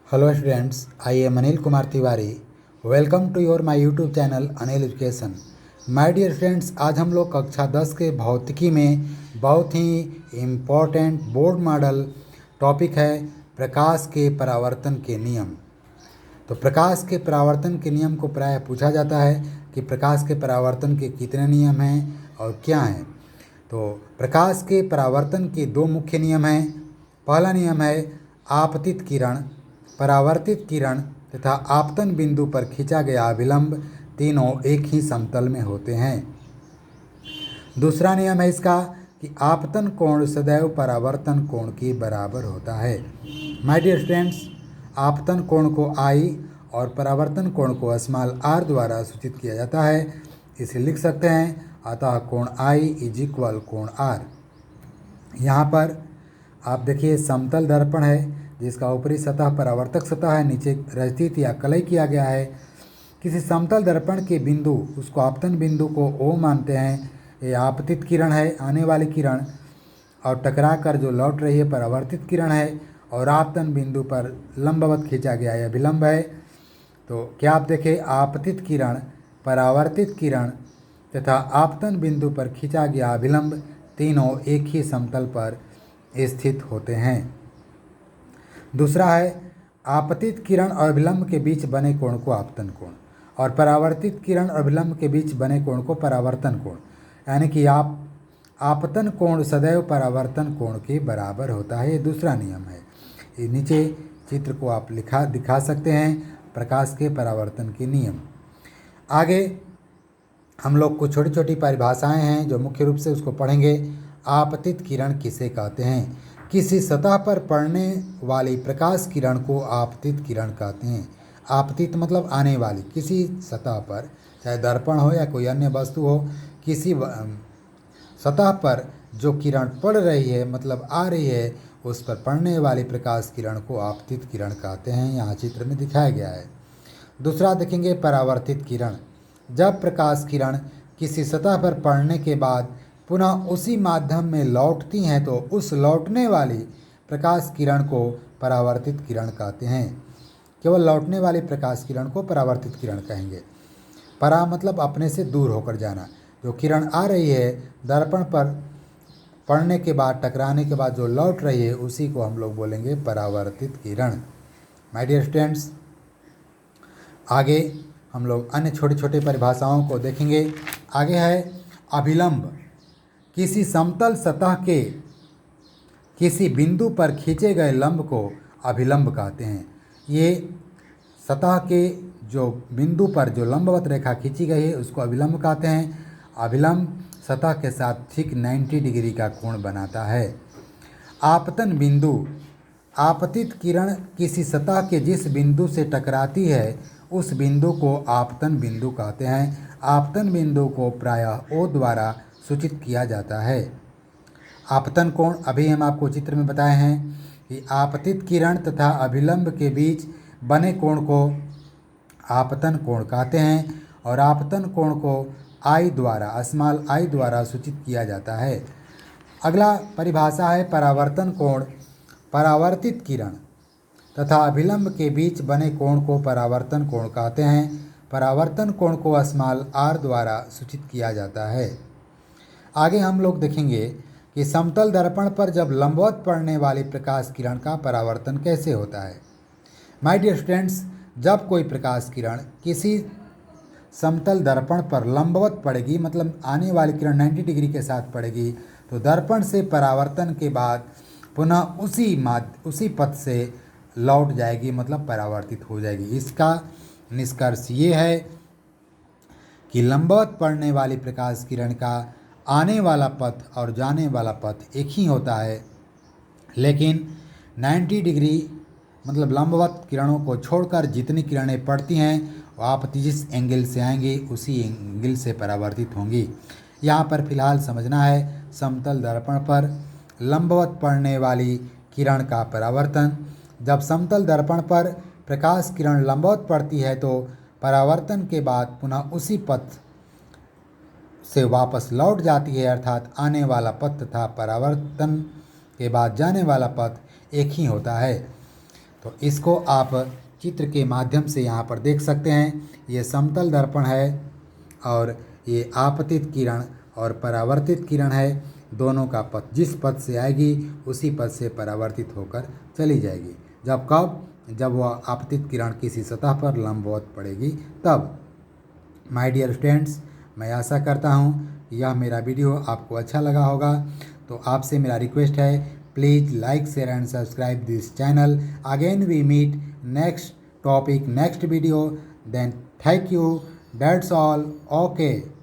Hello students, I am Anil Kumar Tiwari. Welcome to your my YouTube channel Anil education. My dear friends, आज हम लोग कक्षा 10 के भौतिकी में बहुत ही इम्पोर्टेंट बोर्ड मॉडल टॉपिक है प्रकाश के परावर्तन के नियम। तो प्रकाश के परावर्तन के नियम को प्रायः पूछा जाता है कि प्रकाश के परावर्तन के कितने नियम हैं और क्या हैं। तो प्रकाश के परावर्तन के दो मुख्य नियम हैं। पहला नियम है आपतित किरण, परावर्तित किरण तथा आपतन बिंदु पर खींचा गया अभिलंब तीनों एक ही समतल में होते हैं। दूसरा नियम है इसका कि आपतन कोण सदैव परावर्तन कोण के बराबर होता है। माय डियर स्टूडेंट्स, आपतन कोण को I और परावर्तन कोण को स्मॉल r द्वारा सूचित किया जाता है। इसे लिख सकते हैं, अतः कोण I इज इक्वल कोण R। यहाँ पर आप देखिए समतल दर्पण है जिसका ऊपरी सतह परावर्तक सतह है, नीचे रचित या कलई किया गया है। किसी समतल दर्पण के बिंदु, उसको आपतन बिंदु को O मानते हैं। ये आपतित किरण है, आने वाली किरण, और टकरा कर जो लौट रही है परावर्तित किरण है, और आपतन बिंदु पर लंबवत खींचा गया है अभिलंब है। तो क्या आप देखें, आपतित किरण, परावर्तित किरण तथा आपतन बिंदु पर खींचा गया अभिलंब तीनों एक ही समतल पर स्थित होते हैं। दूसरा है आपतित किरण और अभिलंब के बीच बने कोण को आपतन कोण, और परावर्तित किरण और अभिलंब के बीच बने कोण को परावर्तन कोण। यानी कि आपतन कोण सदैव परावर्तन कोण के बराबर होता है। ये दूसरा नियम है। ये नीचे चित्र को आप दिखा सकते हैं, प्रकाश के परावर्तन के नियम। आगे हम लोग कुछ छोटी छोटी परिभाषाएं हैं जो मुख्य रूप से उसको पढ़ेंगे। आपतित किरण किसे कहते हैं? किसी सतह पर पड़ने वाली प्रकाश किरण को आपतित किरण कहते हैं। आपतित मतलब आने वाली, किसी सतह पर, चाहे दर्पण हो या कोई अन्य वस्तु हो, किसी सतह पर जो किरण पड़ रही है मतलब आ रही है, उस पर पड़ने वाली प्रकाश किरण को आपतित किरण कहते हैं। यहाँ चित्र में दिखाया गया है। दूसरा देखेंगे परावर्तित किरण। जब प्रकाश किरण किसी सतह पर पड़ने के बाद पुनः उसी माध्यम में लौटती हैं तो उस लौटने वाली प्रकाश किरण को परावर्तित किरण कहते हैं। केवल लौटने वाली प्रकाश किरण को परावर्तित किरण कहेंगे। परा मतलब अपने से दूर होकर जाना। जो किरण आ रही है दर्पण पर पड़ने के बाद, टकराने के बाद जो लौट रही है, उसी को हम लोग बोलेंगे परावर्तित किरण। माय डियर स्टूडेंट्स, आगे हम लोग अन्य छोटे छोटे परिभाषाओं को देखेंगे। आगे है अभिलंब। किसी समतल सतह के किसी बिंदु पर खींचे गए लंब को अभिलंब कहते हैं। ये सतह के जो बिंदु पर जो लंबवत रेखा खींची गई है उसको अभिलंब कहते हैं। अभिलंब सतह के साथ ठीक 90 डिग्री का कोण बनाता है। आपतन बिंदु। आपतित किरण किसी सतह के जिस बिंदु से टकराती है उस बिंदु को आपतन बिंदु कहते हैं। आपतन बिंदु को प्रायः O द्वारा सूचित किया जाता है। आपतन कोण, अभी हम आपको चित्र में बताए हैं कि आपतित किरण तथा अभिलंब के बीच बने कोण को आपतन कोण कहते हैं, और आपतन कोण को I द्वारा, स्मॉल I द्वारा सूचित किया जाता है। अगला परिभाषा है परावर्तन कोण। परावर्तित किरण तथा अभिलंब के बीच बने कोण को परावर्तन कोण कहते हैं। परावर्तन कोण को स्मॉल r द्वारा सूचित किया जाता है। आगे हम लोग देखेंगे कि समतल दर्पण पर जब लंबवत पड़ने वाली प्रकाश किरण का परावर्तन कैसे होता है। माय डियर स्टूडेंट्स, जब कोई प्रकाश किरण किसी समतल दर्पण पर लंबवत पड़ेगी, मतलब आने वाली किरण 90 डिग्री के साथ पड़ेगी, तो दर्पण से परावर्तन के बाद पुनः उसी पथ से लौट जाएगी, मतलब परावर्तित हो जाएगी। इसका निष्कर्ष ये है कि लंबवत पड़ने वाली प्रकाश किरण का आने वाला पथ और जाने वाला पथ एक ही होता है, लेकिन 90 डिग्री मतलब लंबवत किरणों को छोड़कर जितनी किरणें पड़ती हैं वो आप जिस एंगल से आएंगी उसी एंगल से परावर्तित होंगी। यहाँ पर फिलहाल समझना है समतल दर्पण पर लंबवत पड़ने वाली किरण का परावर्तन। जब समतल दर्पण पर प्रकाश किरण लंबवत पड़ती है तो परावर्तन के बाद पुनः उसी पथ से वापस लौट जाती है, अर्थात आने वाला पथ तथा परावर्तन के बाद जाने वाला पथ एक ही होता है। तो तो इसको आप चित्र के माध्यम से यहाँ पर देख सकते हैं। ये समतल दर्पण है और ये आपतित किरण और परावर्तित किरण है। दोनों का पथ जिस पथ से आएगी उसी पथ से परावर्तित होकर चली जाएगी। जब वह आपतित किरण किसी सतह पर लंबवत पड़ेगी तब। माय डियर स्टूडेंट्स, मैं आशा करता हूँ यह मेरा वीडियो आपको अच्छा लगा होगा। तो आपसे मेरा रिक्वेस्ट है, please like share and subscribe this channel. Again we meet next topic, next video. Then thank you, that's all, okay.